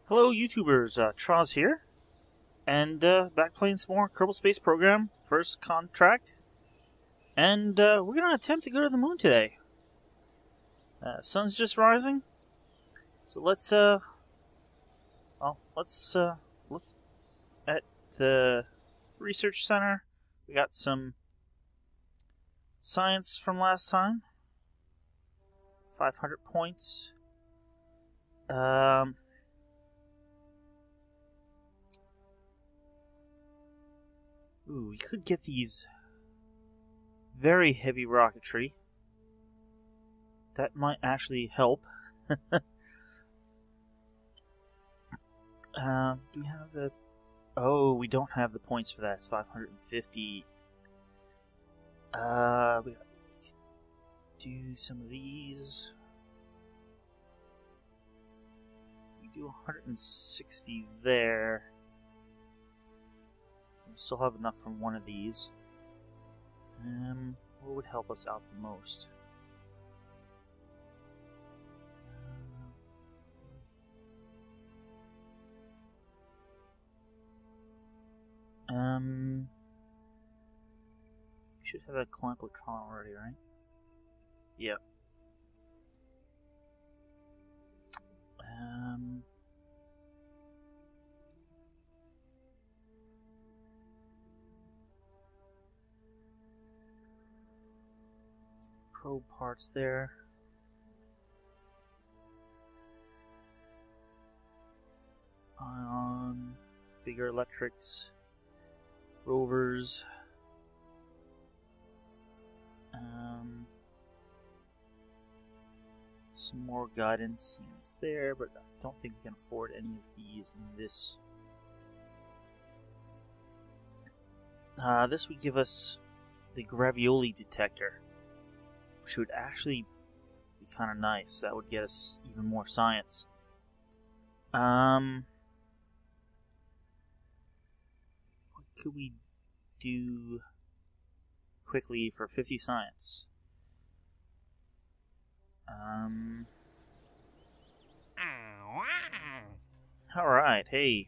Hello YouTubers, Troz here, and back playing some more Kerbal Space Program, first contract, and we're going to attempt to go to the moon today. Sun's just rising, so let's look at the research center. We got some science from last time, 500 points. Ooh, we could get these very heavy rocketry. That might actually help. Do we have the... Oh, we don't have the points for that. It's 550. We gotta do some of these. We do 160 there. We'll still have enough from one of these. What would help us out the most? We should have a Clampotron already, right? Yep. Probe parts there. Ion, bigger electrics, rovers. Some more guidance units there, but I don't think we can afford any of these in this. This would give us the Gravioli Detector, which would actually be kind of nice. That would get us even more science. What could we do quickly for 50 science? Alright, hey.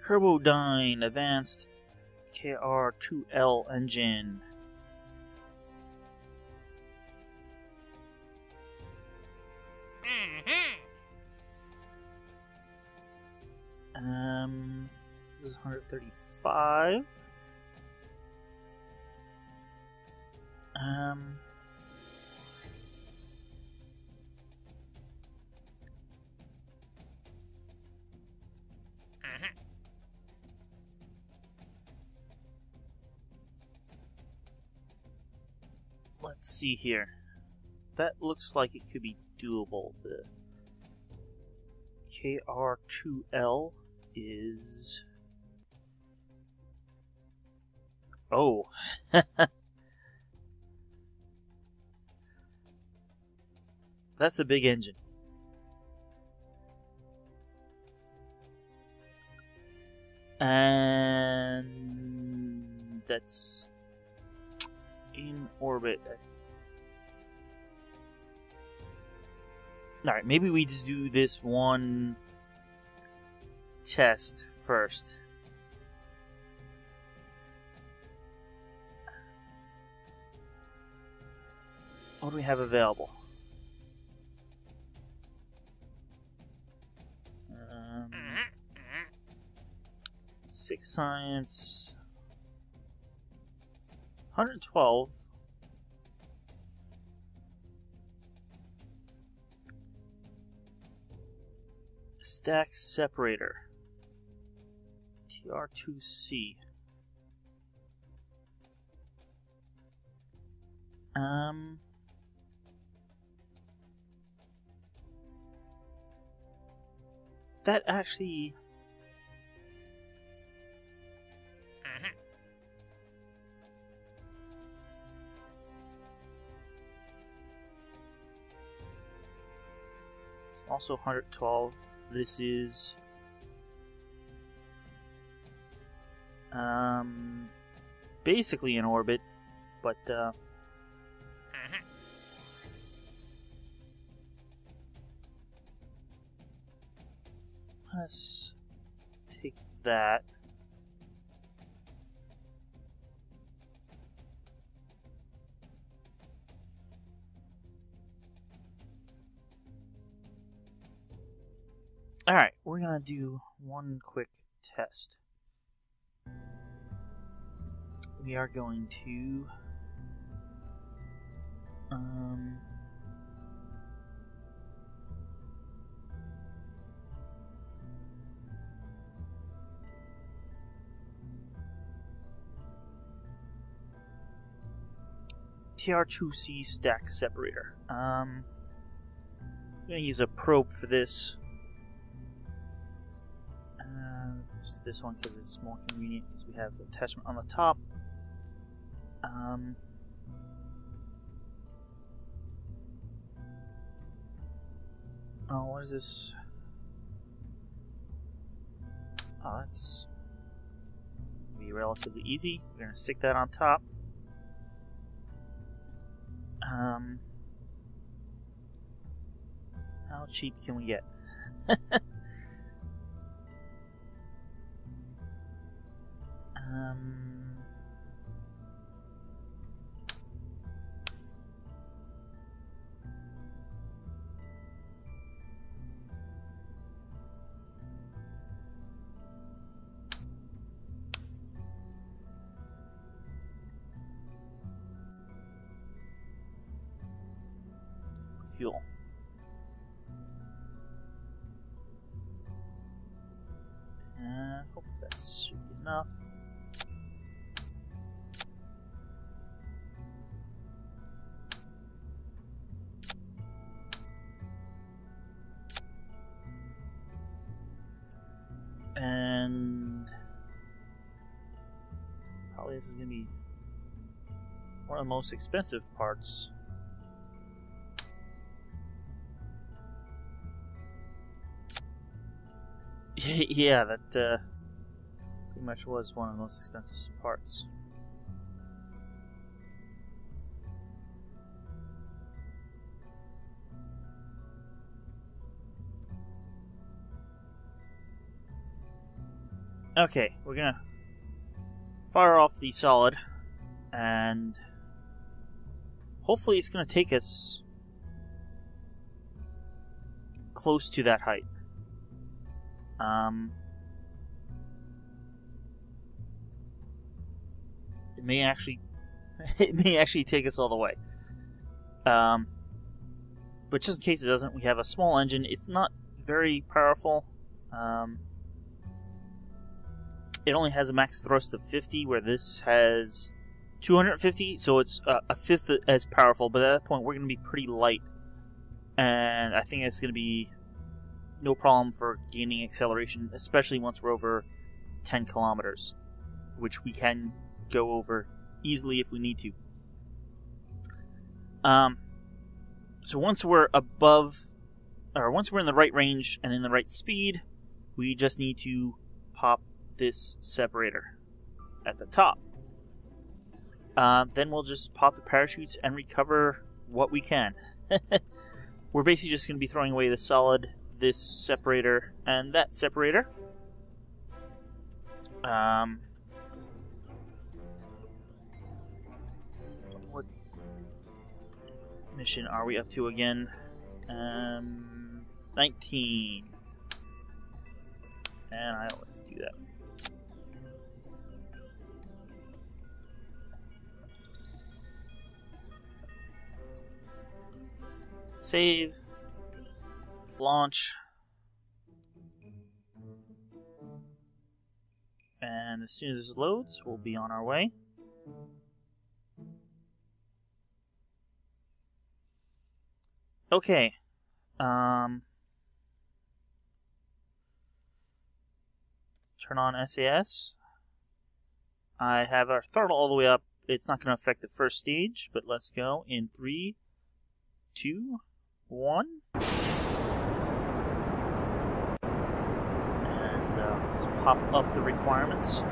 Kerbodyne Advanced KR2L engine. This is 135. Let's see here. That looks like it could be doable. The KR2L is... Oh. That's a big engine. And that's in orbit. Alright, maybe we just do this one test first. What do we have available? 6 science, 112. Stack separator, TR2C. That actually... Also 112. This is Basically in orbit, but let's take that. Alright, we're gonna do one quick test. We are going to TR2C stack separator. I'm gonna use a probe for this. Just this one because it's more convenient because we have attachment on the top. Oh, what is this? Oh, that's be relatively easy. We're gonna stick that on top. How cheap can we get? Fuel. Hope that should be enough. And probably this is going to be one of the most expensive parts. Yeah, that pretty much was one of the most expensive parts. Okay, we're gonna fire off the solid, and hopefully it's gonna take us close to that height. It may actually take us all the way. But just in case it doesn't, we have a small engine. It's not very powerful. It only has a max thrust of 50, where this has 250, so it's a fifth as powerful. But at that point, we're going to be pretty light, and I think it's going to be no problem for gaining acceleration, especially once we're over 10 kilometers, which we can go over easily if we need to. So once we're above, or once we're in the right range and in the right speed, we just need to pop this separator at the top. Then we'll just pop the parachutes and recover what we can. We're basically just going to be throwing away the solid, this separator, and that separator. What mission are we up to again? 19. And I always do that. Save. Launch. And as soon as this loads, we'll be on our way. Okay. Turn on SAS. I have our throttle all the way up. It's not going to affect the first stage, but let's go in 3, 2, 1. And let's pop up the requirements.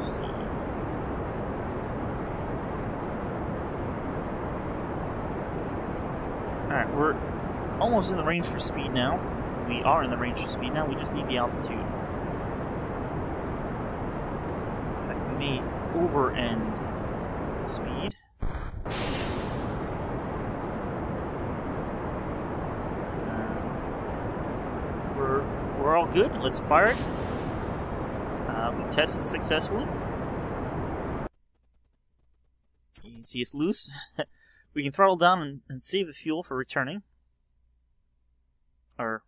see. Alright, we're almost in the range for speed now. We are in the range for speed now, we just need the altitude. In fact, we may over-end the speed. We're all good. Let's fire it. We tested successfully. You can see it's loose. We can throttle down and save the fuel for returning. Or,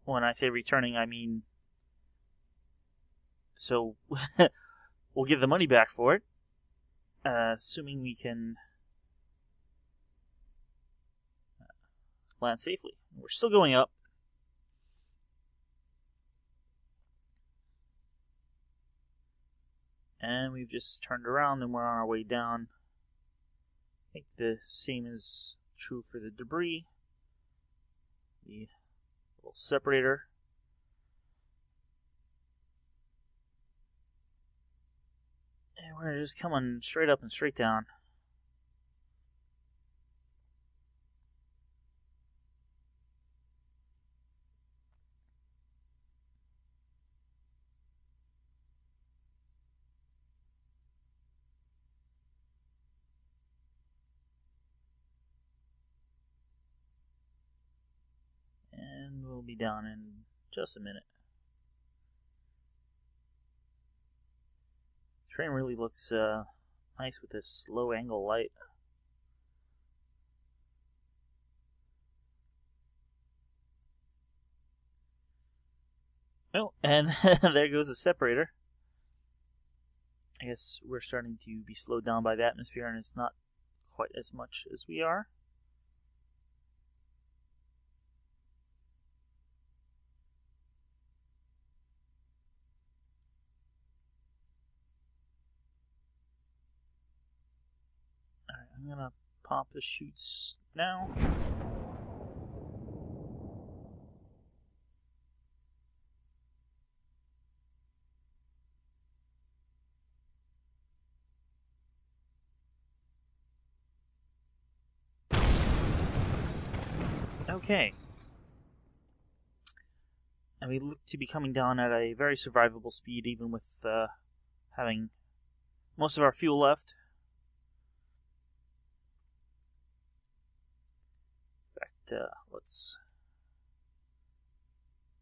when I say returning, I mean... So, we'll get the money back for it. Assuming we can... land safely. We're still going up. And we've just turned around and we're on our way down. I think the same is true for the debris. The little separator. And we're just coming straight up and straight down. And we'll be down in just a minute. The train really looks nice with this low angle light. Oh, and there goes the separator. I guess we're starting to be slowed down by the atmosphere, and it's not quite as much as we are. Alright, I'm gonna pop the chutes now. Okay. And we look to be coming down at a very survivable speed, even with having most of our fuel left. In fact, let's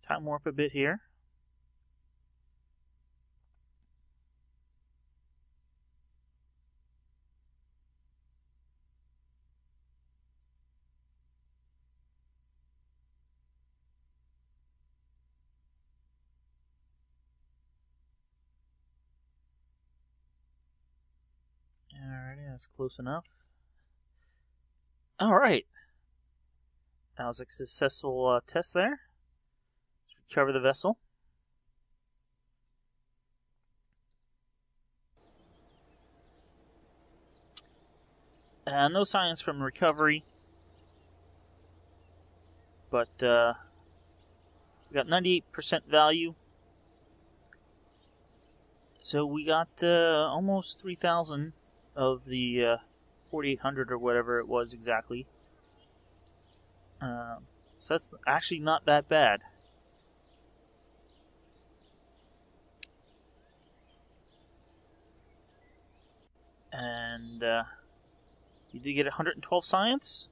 time warp a bit here. Alrighty, that's close enough. Alright. That was a successful test there. Let's recover the vessel. No signs from recovery. But we got 98% value. So we got almost 3,000 of the 4,800 or whatever it was exactly. So that's actually not that bad. And you did get 112 science.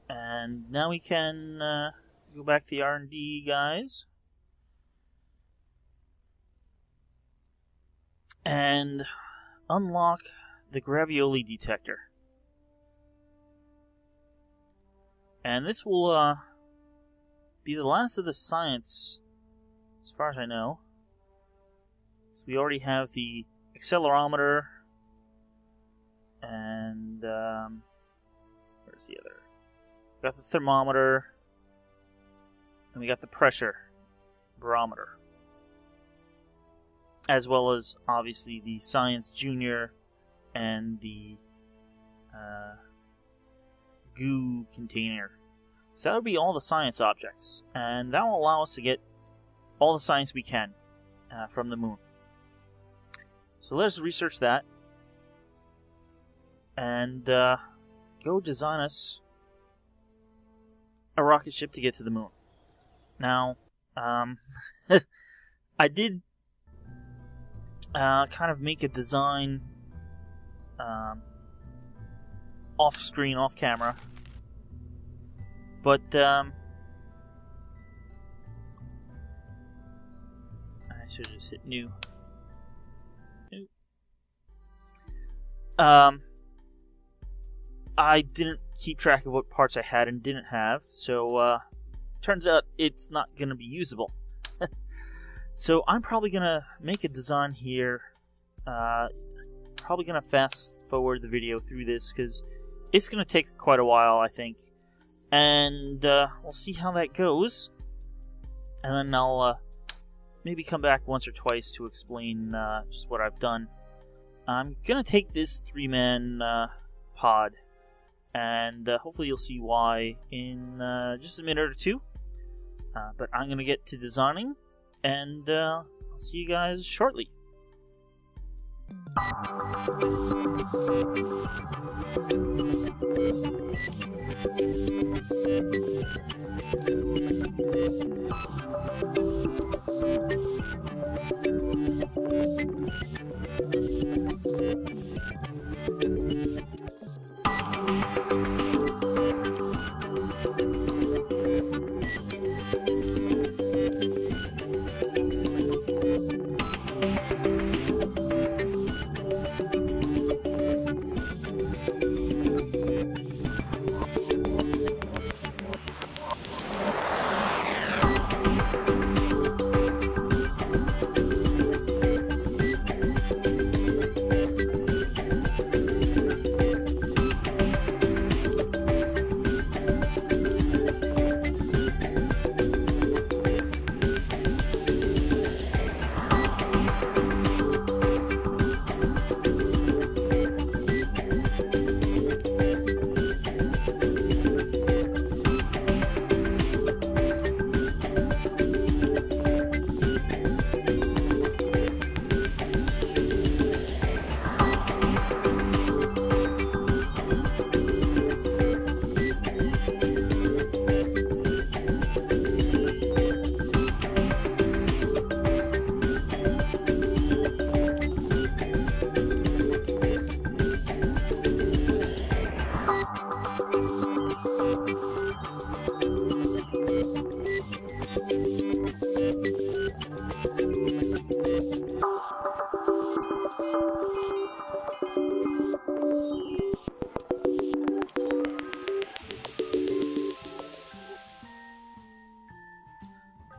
And now we can go back to the R&D guys. And unlock the Gravioli Detector. And this will be the last of the science, as far as I know. So we already have the accelerometer, and where's the other? We got the thermometer, and we got the pressure barometer, as well as obviously the Science Junior and the goo container. So that would be all the science objects, and that will allow us to get all the science we can from the moon. So let's research that and go design us a rocket ship to get to the moon. Now, I did kind of make a design off-screen, off-camera, but I should have just hit new. I didn't keep track of what parts I had and didn't have, so turns out it's not going to be usable. So I'm probably going to make a design here. Probably going to fast forward the video through this because it's going to take quite a while, I think. And we'll see how that goes. And then I'll maybe come back once or twice to explain just what I've done. I'm going to take this 3-man pod, and hopefully you'll see why in just a minute or two. But I'm going to get to designing, and I'll see you guys shortly.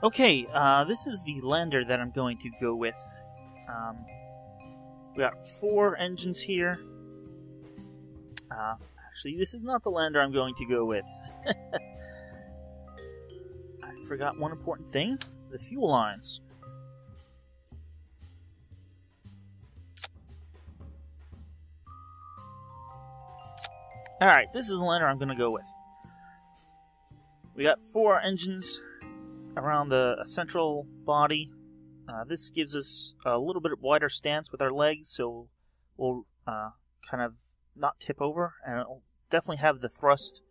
Okay, this is the lander that I'm going to go with. We got 4 engines here. Actually, this is not the lander I'm going to go with. I forgot one important thing. The fuel lines. Alright, this is the lander I'm going to go with. We got 4 engines around the central body. This gives us a little bit wider stance with our legs, so we'll kind of not tip over, and it'll definitely have the thrust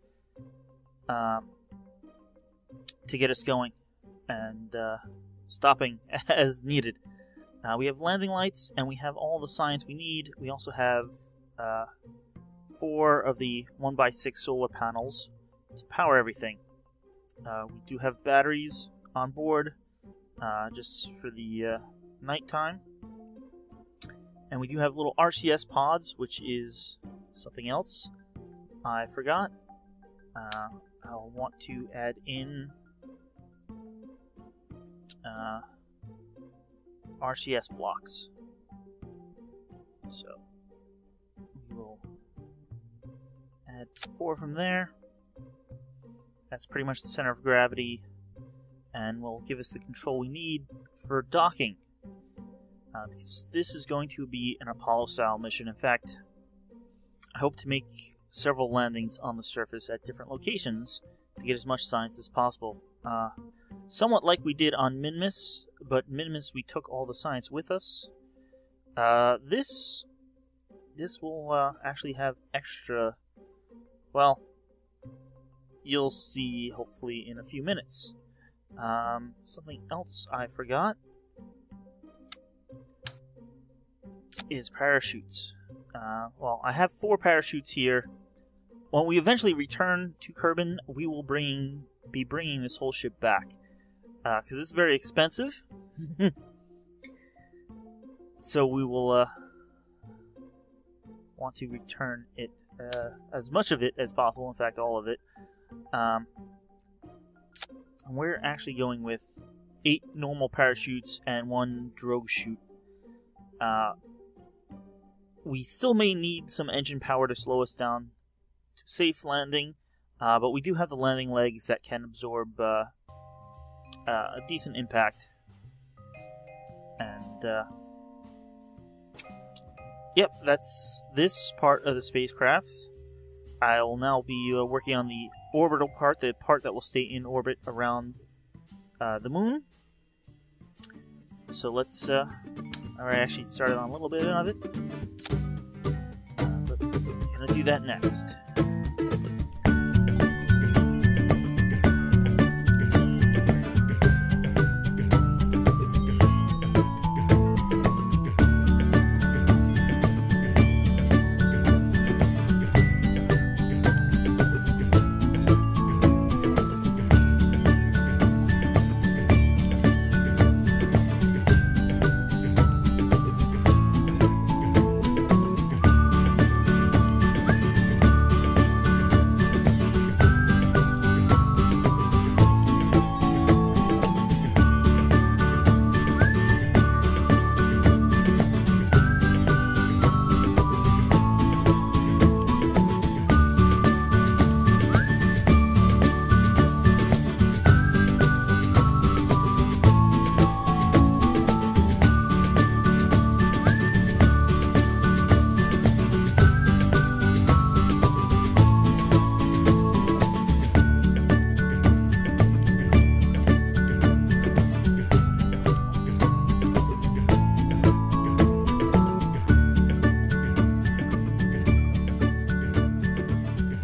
to get us going and stopping as needed. We have landing lights, and we have all the science we need. We also have 4 of the 1x6 solar panels to power everything. We do have batteries on board just for the nighttime. And we do have little RCS pods, which is something else I forgot. I'll want to add in RCS blocks. So we will add 4 from there. That's pretty much the center of gravity, and will give us the control we need for docking. Because this is going to be an Apollo-style mission. In fact, I hope to make several landings on the surface at different locations to get as much science as possible. Somewhat like we did on Minmus, but Minmus we took all the science with us. This will actually have extra. Well, you'll see hopefully in a few minutes. Something else I forgot is parachutes. Well, I have 4 parachutes here. When we eventually return to Kerbin, we will be bringing this whole ship back. Because this is very expensive. So we will want to return it, as much of it as possible, in fact all of it. And we're actually going with 8 normal parachutes and 1 drogue chute. We still may need some engine power to slow us down to safe landing, but we do have the landing legs that can absorb a decent impact. And yep, that's this part of the spacecraft. I will now be working on the orbital part, the part that will stay in orbit around the moon. So let's, I actually started on a little bit of it, but I'm gonna do that next.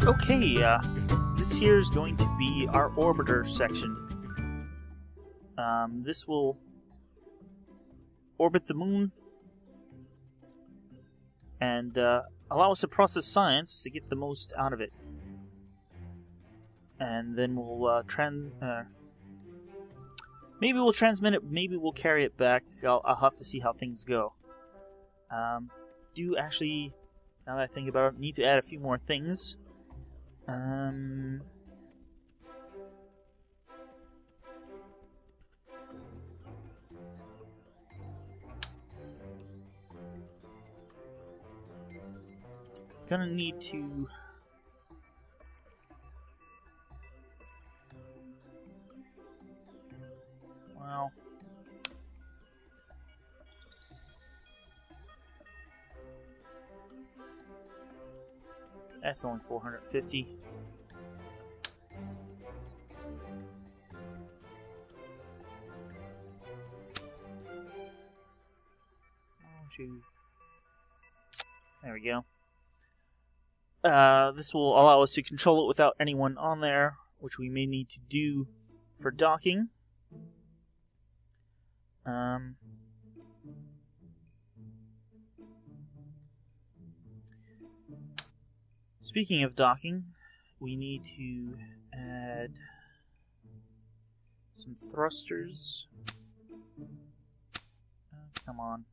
Okay, this here is going to be our orbiter section. This will orbit the moon and allow us to process science to get the most out of it. And then we'll maybe we'll transmit it, maybe we'll carry it back. I'll have to see how things go. Do actually, now that I think about it, need to add a few more things. Gonna need to well, that's only 450. There we go. This will allow us to control it without anyone on there, which we may need to do for docking. Speaking of docking, we need to add some thrusters. Come on.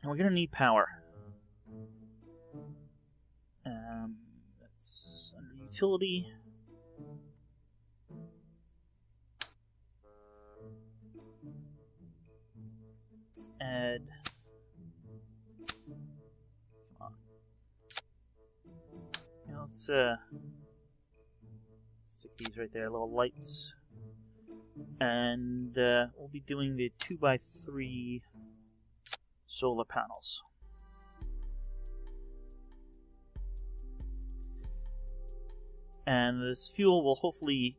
And we're going to need power. That's under utility. Let's add. Come on. Now let's stick these right there, little lights. And we'll be doing the 2x3 solar panels. And this fuel will hopefully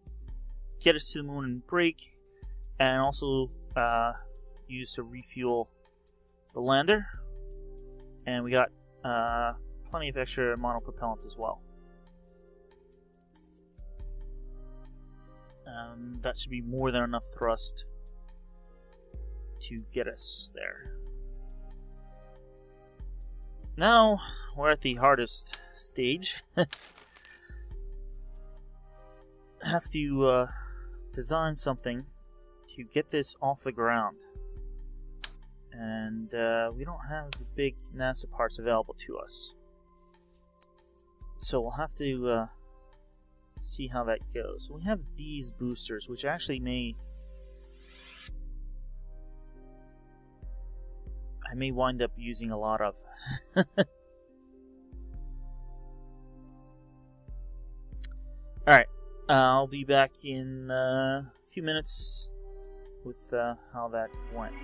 get us to the moon and break, and also use to refuel the lander. And we got plenty of extra monopropellant as well. That should be more than enough thrust to get us there. Now we're at the hardest stage. Have to design something to get this off the ground. And we don't have the big NASA parts available to us. So we'll have to see how that goes. We have these boosters, which actually I may wind up using a lot of. Alright, I'll be back in a few minutes with how that went.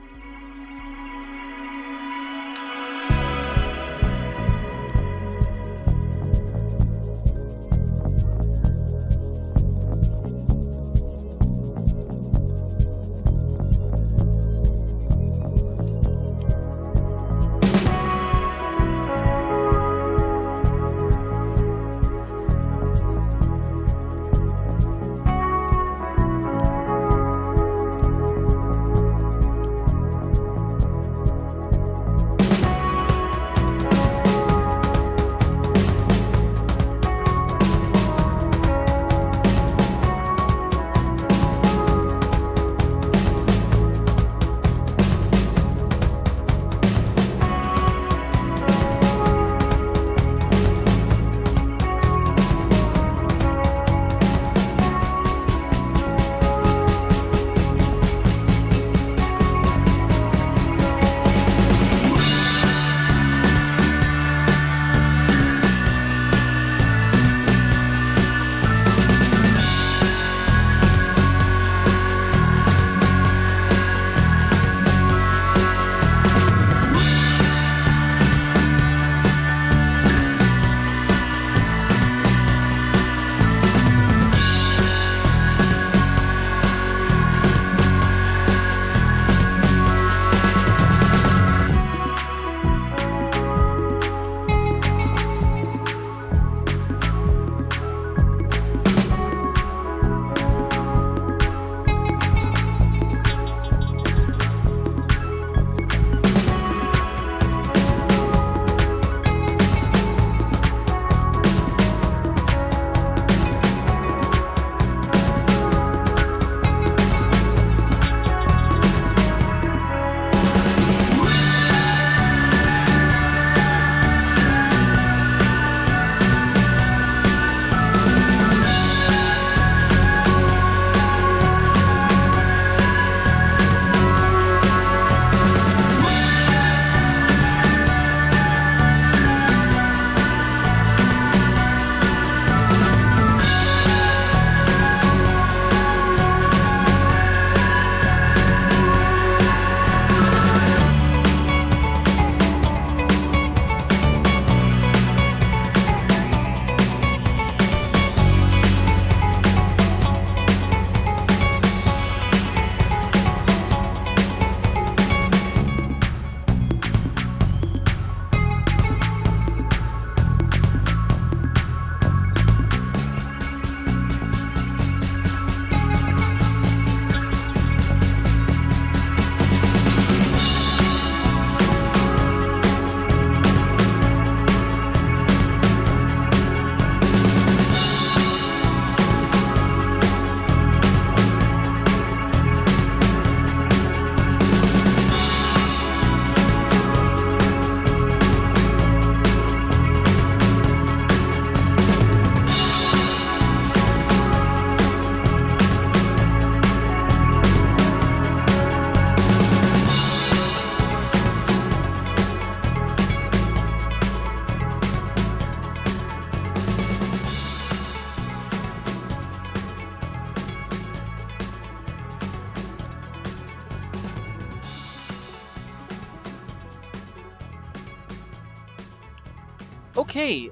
Okay,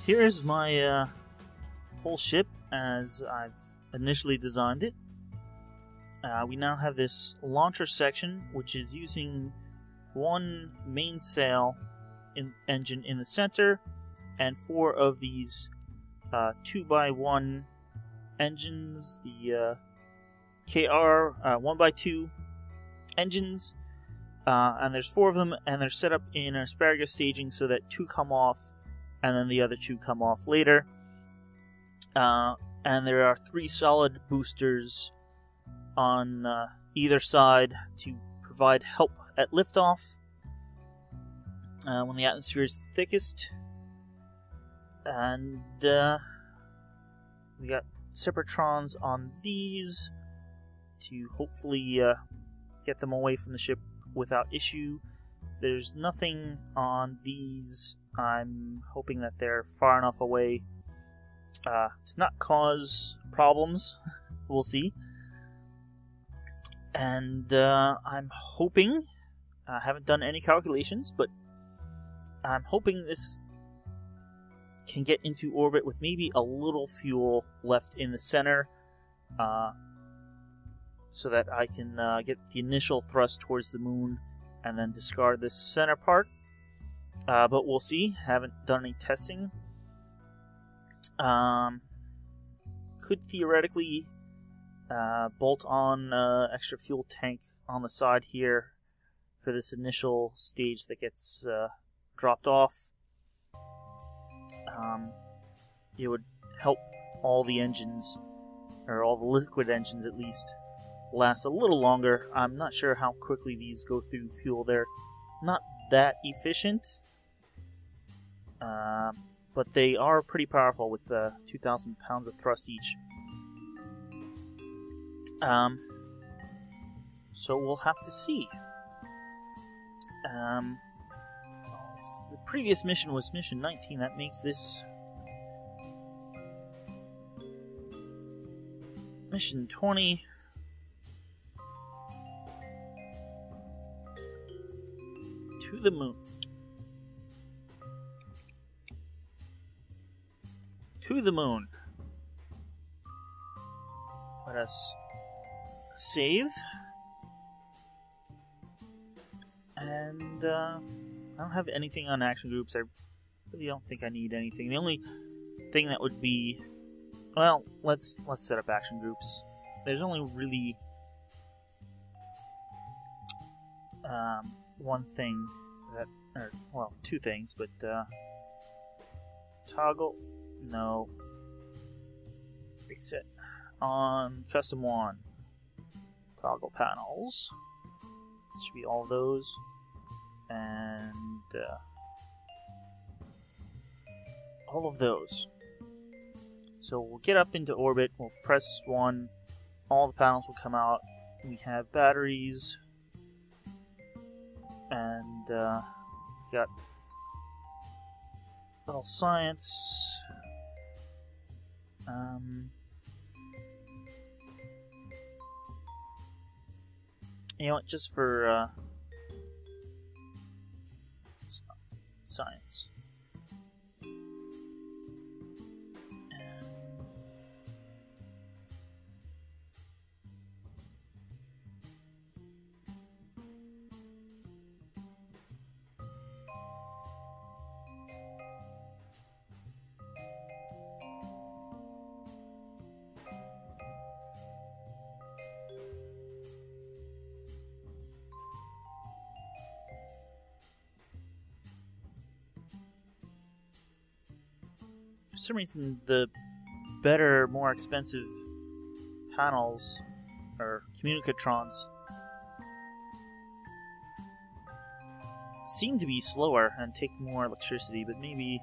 here's my whole ship as I've initially designed it. We now have this launcher section, which is using one mainsail engine in the center, and 4 of these 2x1 engines, the KR 1x2 engines, and there's 4 of them, and they're set up in asparagus staging so that 2 come off, and then the other 2 come off later. And there are 3 solid boosters on either side to provide help at liftoff when the atmosphere is thickest. And we got Separatrons on these to hopefully get them away from the ship without issue. There's nothing on these. I'm hoping that they're far enough away to not cause problems. We'll see. And I'm hoping, I haven't done any calculations, but I'm hoping this can get into orbit with maybe a little fuel left in the center, so that I can get the initial thrust towards the moon and then discard this center part. But we'll see. Haven't done any testing. Could theoretically bolt on extra fuel tank on the side here for this initial stage that gets dropped off. It would help all the engines, or all the liquid engines at least, last a little longer. I'm not sure how quickly these go through fuel. They're not that efficient, but they are pretty powerful with 2,000 pounds of thrust each. So we'll have to see. The previous mission was mission 19. That makes this mission 20. To the moon. To the moon. Let us save. And I don't have anything on action groups. I really don't think I need anything. The only thing that would be, well, let's set up action groups. There's only really one thing that, or well, 2 things, but toggle, no, reset on custom 1. Toggle panels. Should be all of those, and all of those. So we'll get up into orbit, we'll press 1, all the panels will come out. We have batteries, and we got little science. You know what, just for science. For some reason, the better, more expensive panels, or communicatrons, seem to be slower and take more electricity, but maybe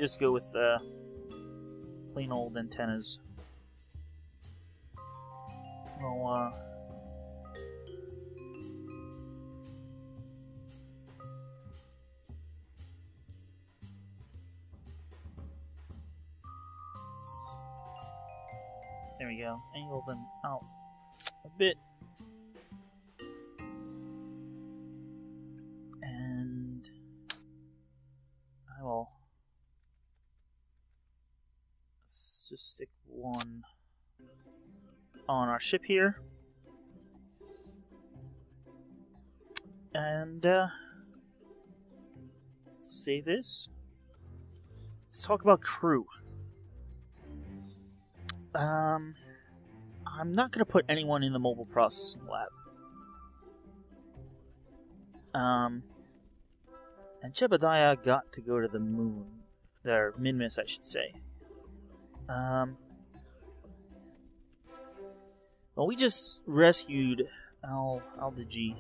just go with plain old antennas. Well, there we go. Angle them out a bit. And just stick one on our ship here. And save this. Let's talk about crew. I'm not going to put anyone in the mobile processing lab. And Jebediah got to go to the moon. Or Minmus, I should say. Well, we just rescued Aldigi.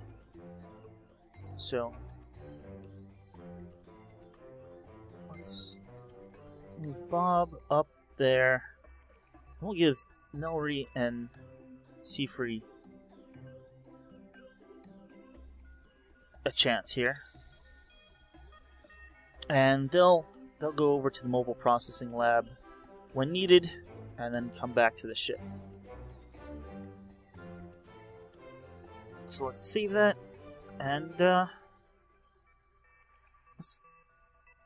So let's move Bob up there. We'll give Nelry and Seafree a chance here, and they'll go over to the mobile processing lab when needed, and then come back to the ship. So let's save that, and let's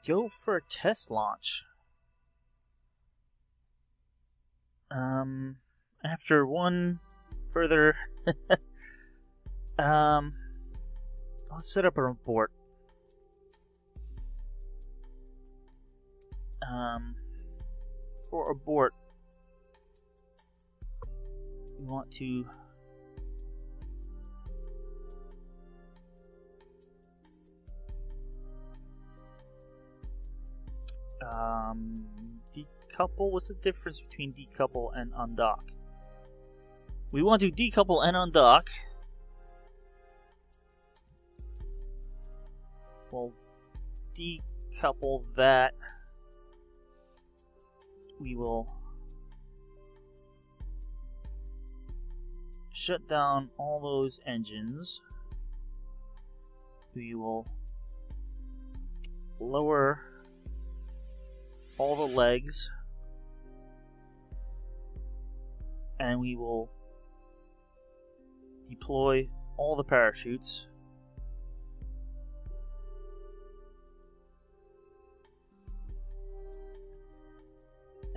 go for a test launch. After one further, let's set up a report. For abort, we want to decouple. What's the difference between decouple and undock? We want to decouple and undock. We'll decouple that. We will shut down all those engines. We will lower all the legs, and we will deploy all the parachutes.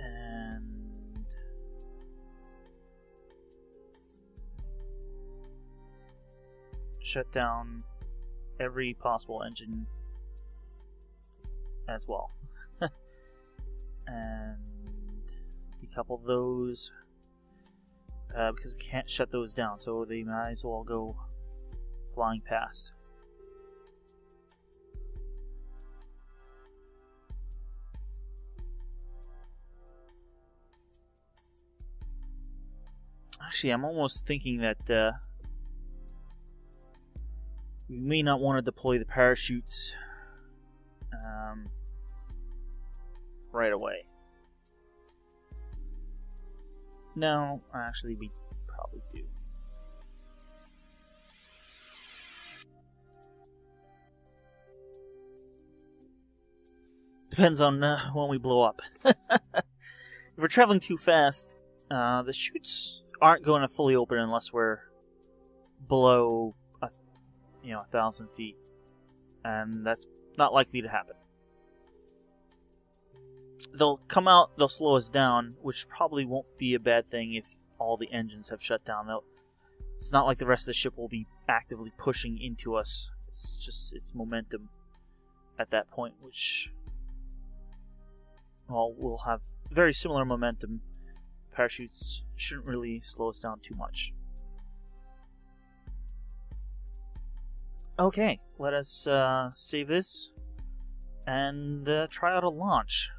And shut down every possible engine as well. And decouple those because we can't shut those down, so they might as well go flying past. Actually, I'm almost thinking that we may not want to deploy the parachutes right away. No, actually, we probably do. Depends on when we blow up. If we're traveling too fast, the chutes aren't going to fully open unless we're below, 1,000 feet, and that's not likely to happen. They'll come out, they'll slow us down, which probably won't be a bad thing if all the engines have shut down. It's not like the rest of the ship will be actively pushing into us. It's just its momentum at that point, which, well, we'll have very similar momentum. Parachutes shouldn't really slow us down too much. Okay, let us save this and try out a launch.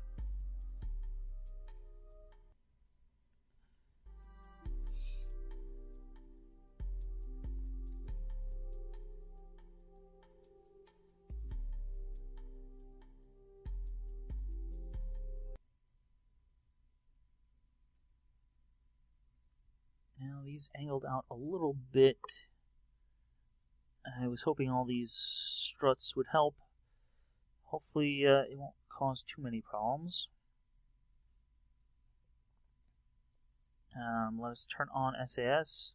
Now these angled out a little bit. I was hoping all these struts would help. Hopefully it won't cause too many problems. Let us turn on SAS.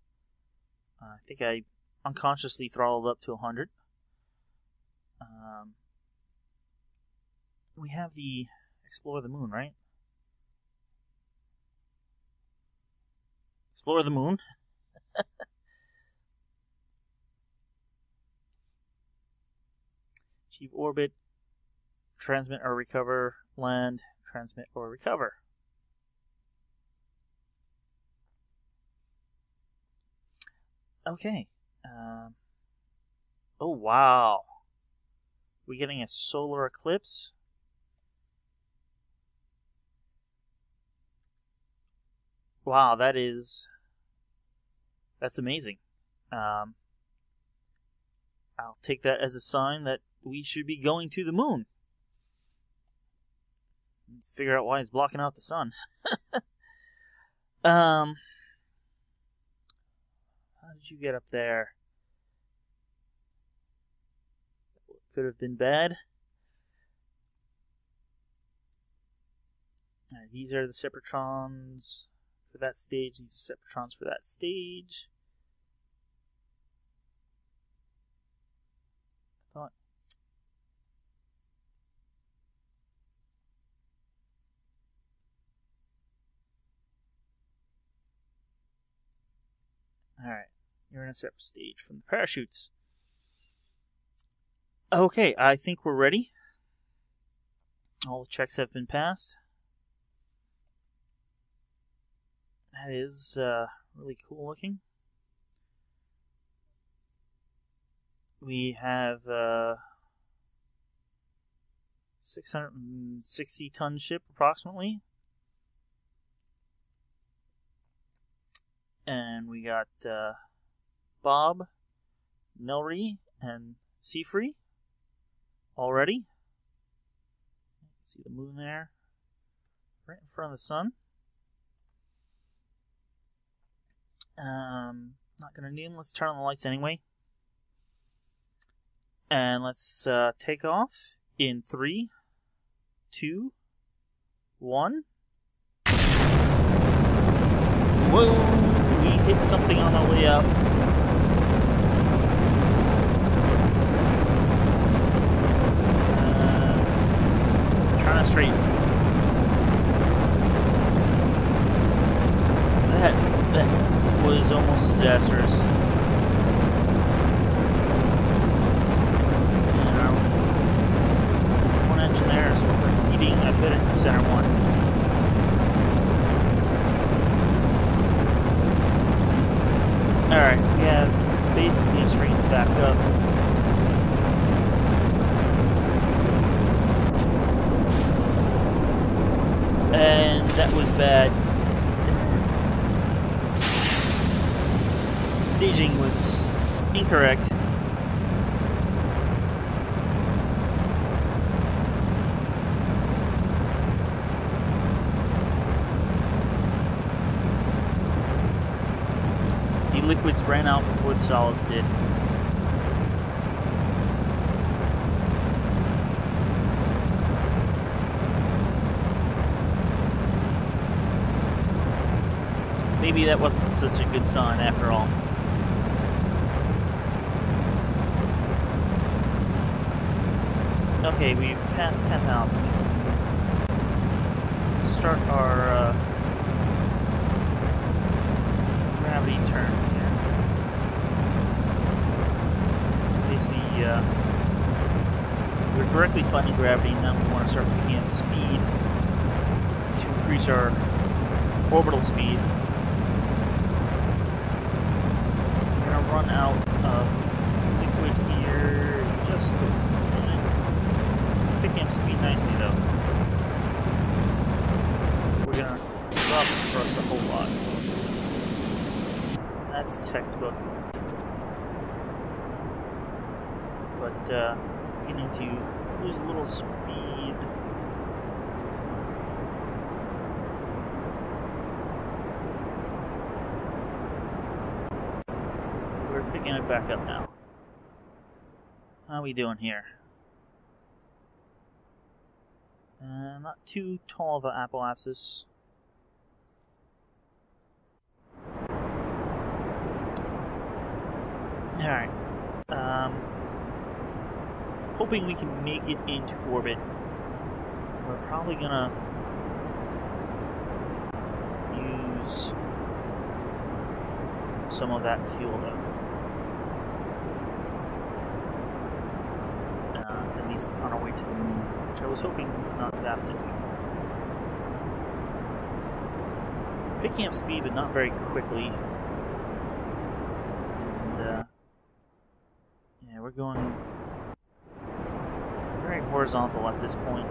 I think I unconsciously throttled up to 100. We have the Explore the Moon, right? explore the moon. Achieve orbit, transmit or recover, land, transmit or recover. Okay. Oh, wow. We're getting a solar eclipse. Wow, that's amazing. I'll take that as a sign that we should be going to the moon. Let's figure out why it's blocking out the sun. How did you get up there? Could have been bad. Alright, these are the separatrons for that stage. These are separatrons for that stage. Alright, you're in a separate stage from the parachutes. Okay, I think we're ready. All the checks have been passed. That is really cool looking. We have 660-ton ship approximately. And we got Bob, Nelry, and Seafree already. See the moon there, right in front of the sun. Not gonna need them. Let's turn on the lights anyway. And let's take off in 3, 2, 1. Whoa! We hit something on our way up. Trying to straighten. That was almost disastrous. And our one engine there is overheating. I bet it's the center one. Alright, we have basically straightened back up. And that was bad. Staging was incorrect. The liquids ran out before the solids did. Maybe that wasn't such a good sign after all. Okay, we've passed 10,000. We can start our gravity turn here. Basically, we're directly fighting gravity, now we want to start picking up speed to increase our orbital speed. We're going to run out of liquid here in just a minute. Picking up speed nicely though. We're going to drop for us a whole lot. That's textbook. But beginning to lose a little speed. We're picking it back up now. How are we doing here? Not too tall of an apoapsis. Alright. Hoping we can make it into orbit. We're probably gonna use some of that fuel, though. At least on our way to the moon, which I was hoping not to have to do. Picking up speed, but not very quickly. And, yeah, we're going very horizontal at this point.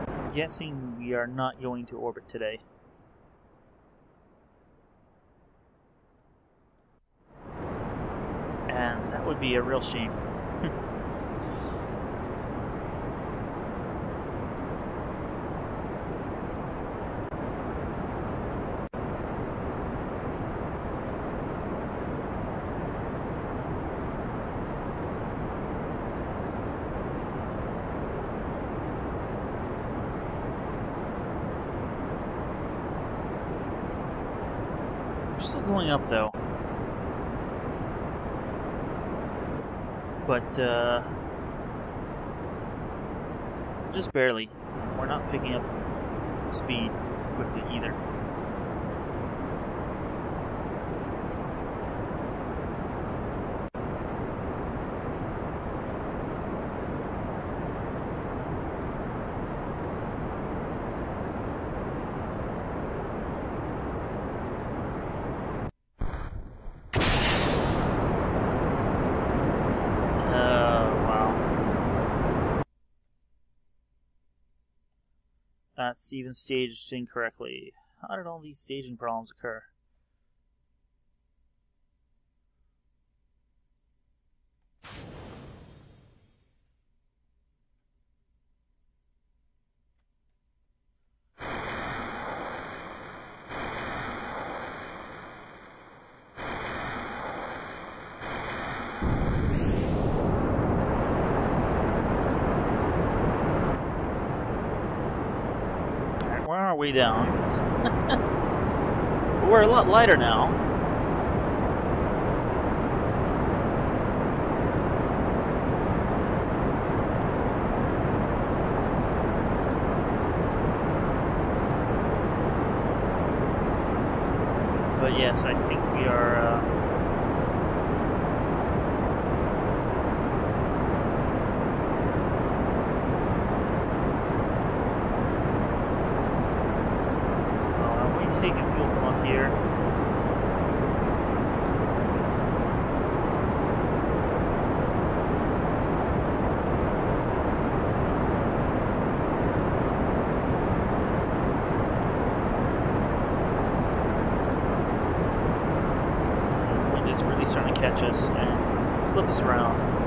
I'm guessing we are not going to orbit today. And that would be a real shame. We're still going up, though. But, just barely. We're not picking up speed quickly either. That's even staged incorrectly. How did all these staging problems occur? We're on our way down. We're a lot lighter now. But yes, I think we are taking fuel from up here. The wind is really starting to catch us and flip us around.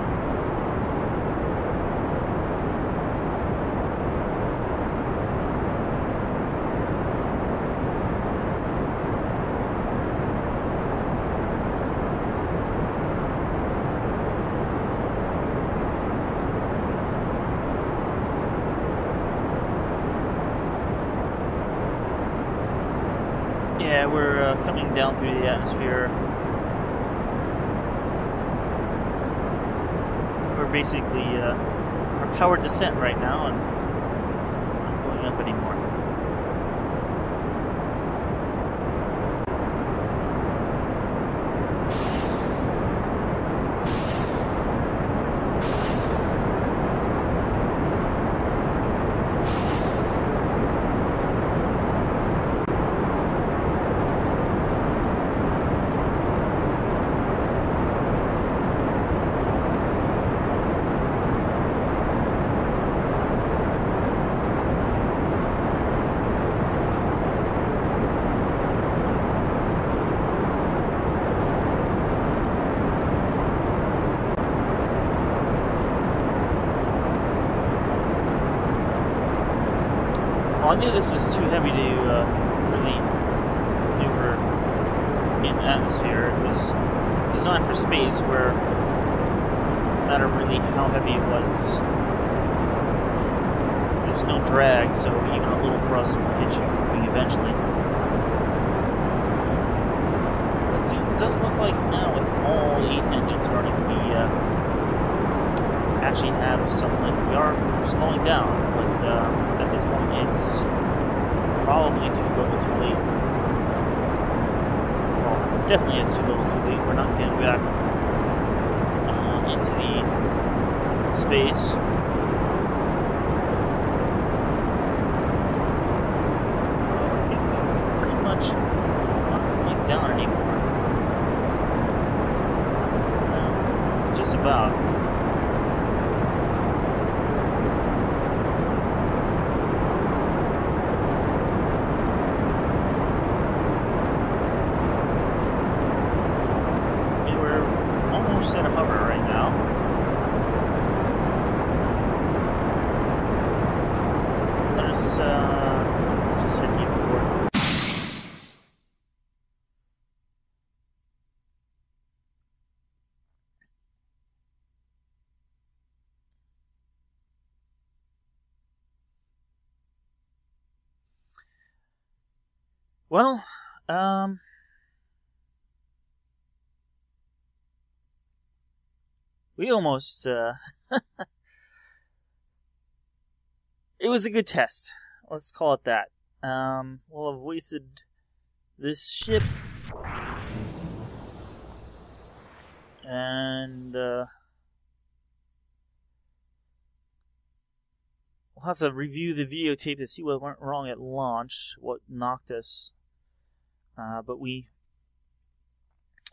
Yeah, we're coming down through the atmosphere. We're basically our powered descent right now, and not going up anymore. Well, I knew this was too heavy to really maneuver in atmosphere. It was designed for space, where no matter really how heavy it was, there's no drag, so even a little thrust will get you moving eventually. does look like now with all 8 engines running, we actually have some lift. We are slowing down, but at this point it's probably too little too late. Well, definitely it's too little too late. We're not getting back into the space. I think we're pretty much not going down anymore. Just about. At a hover right now. Let's just hit the import. Well, we almost, it was a good test. Let's call it that. We'll have wasted this ship. And, we'll have to review the videotape to see what went wrong at launch, what knocked us. But I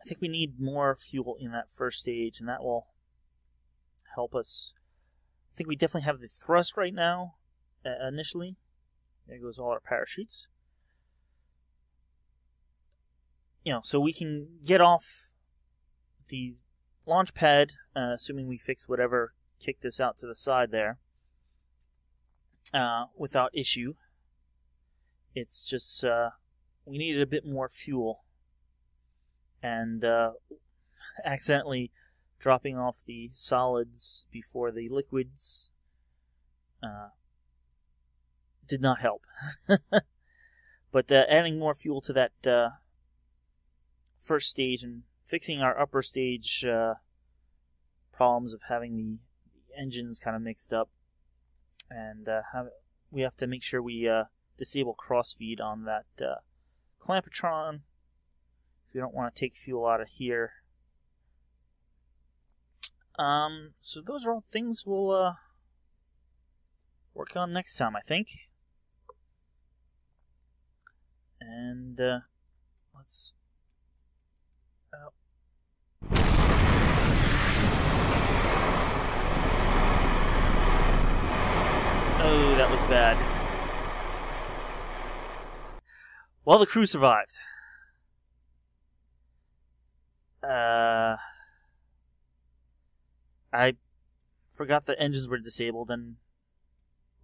think we need more fuel in that first stage, and that will help us. I think we definitely have the thrust right now, initially. There goes all our parachutes. You know, so we can get off the launch pad, assuming we fix whatever kicked us out to the side there, without issue. It's just, we needed a bit more fuel. And, accidentally dropping off the solids before the liquids did not help. But adding more fuel to that first stage and fixing our upper stage problems of having the engines kind of mixed up, and we have to make sure we disable crossfeed on that clampetron, so we don't want to take fuel out of here. So those are all things we'll work on next time, I think. And let's. Oh, that was bad. Well, the crew survived. I forgot the engines were disabled and,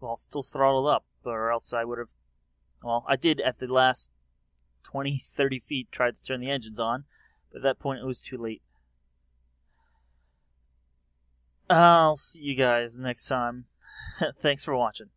well, still throttled up, or else I would have, well, I did at the last 20, 30 feet try to turn the engines on, but at that point it was too late. I'll see you guys next time. Thanks for watching.